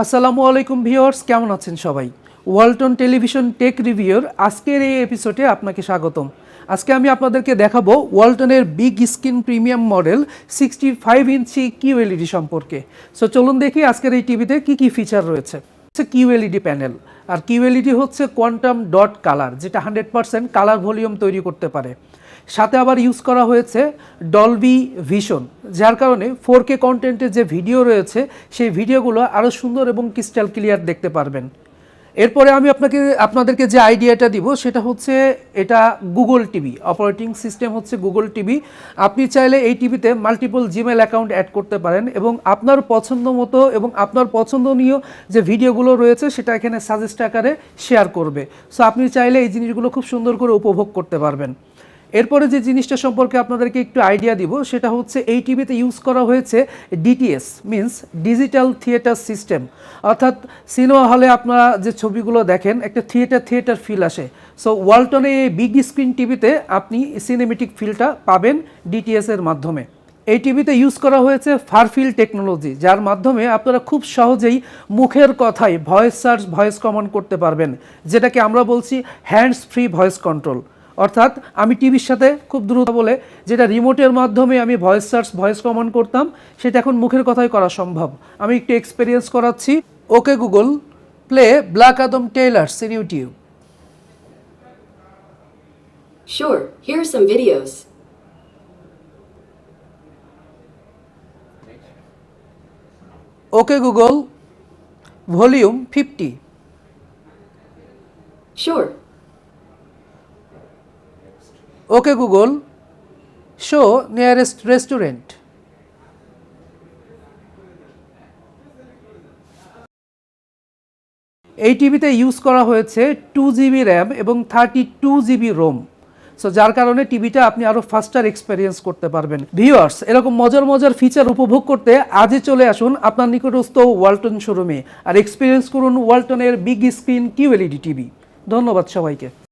আসসালামু আলাইকুম ভিউয়ার্স, কেমন আছেন সবাই? ওয়ালটন টেলিভিশন টেক রিভিউর আজকের এই এপিসোডে আপনাকে স্বাগতম। আজকে আমি আপনাদেরকে দেখাবো ওয়ালটনের বিগ স্ক্রিন প্রিমিয়াম মডেল 65 ইঞ্চি কিউএলইডি সম্পর্কে। সো চলুন দেখি আজকের এই টিভিতে কি কি ফিচার রয়েছে। হচ্ছে কিউএলইডি প্যানেল, আর কিউএলইডি হচ্ছে কোয়ান্টাম ডট কালার, যেটা 100% কালার ভলিউম তৈরি করতে পারে। সাথে আবার ইউজ করা হয়েছে ডলবি ভিশন, যার কারণে 4K কন্টেন্টের যে ভিডিও রয়েছে সেই ভিডিওগুলো আরও সুন্দর এবং ক্রিস্টাল ক্লিয়ার দেখতে পারবেন। এরপরে আমি আপনাদেরকে যে আইডিয়াটা দিব সেটা হচ্ছে এটা গুগল টিভি, অপারেটিং সিস্টেম হচ্ছে গুগল টিভি। আপনি চাইলে এই টিভিতে মাল্টিপল জিমেল অ্যাকাউন্ট অ্যাড করতে পারেন এবং আপনার পছন্দ মতো এবং আপনার পছন্দনীয় যে ভিডিওগুলো রয়েছে সেটা এখানে সাজেস্ট আকারে শেয়ার করবে। সো আপনি চাইলে এই জিনিসগুলো খুব সুন্দর করে উপভোগ করতে পারবেন। এরপরে যে জিনিসটা সম্পর্কে আপনাদেরকে একটু আইডিয়া দিব সেটা হচ্ছে এই টিভিতে ইউজ করা হয়েছে DTS, means digital theatre system. অর্থাৎ সিনেমা হলে আপনারা যে ছবিগুলো দেখেন একটা থিয়েটার ফিল আসে। সো ওয়ালটনে এই বিগ স্ক্রিন টিভিতে আপনি সিনেমেটিক ফিলটা পাবেন ডিটিএসের মাধ্যমে। এই টিভিতে ইউজ করা হয়েছে ফারফিল টেকনোলজি, যার মাধ্যমে আপনারা খুব সহজেই মুখের কথায় ভয়েস সার্চ, ভয়েস কমান্ড করতে পারবেন, যেটাকে আমরা বলছি হ্যান্ডস ফ্রি ভয়েস কন্ট্রোল। অর্থাৎ আমি টিভির সাথে খুব দ্রুত বলে যেটা রিমোটের মাধ্যমে আমি ভয়েস সার্চ, ভয়েস কমান্ড করতাম, সেটা এখন মুখের কথায় করা সম্ভব। আমি একটু এক্সপেরিয়েন্স করাচ্ছি। Okay Google, play black Adam tailors in YouTube. Sure, here are some videos. Okay Google, volume 50। Sure. Okay Google, show nearest restaurant. এই টিভিতে ইউজ করা হয়েছে 2GB র্যাম এবং 32GB রোম। সো যার কারণে টিভিটা আপনি আরও ফাস্টার এক্সপেরিয়েন্স করতে পারবেন। ভিউয়ার্স, এরকম মজার ফিচার উপভোগ করতে আজই চলে আসুন আপনার নিকটস্থ ওয়ালটন শোরুমে আর এক্সপিরিয়েন্স করুন ওয়ালটনের বিগ স্ক্রিন কিউএলইডি টিভি। ধন্যবাদ সবাইকে।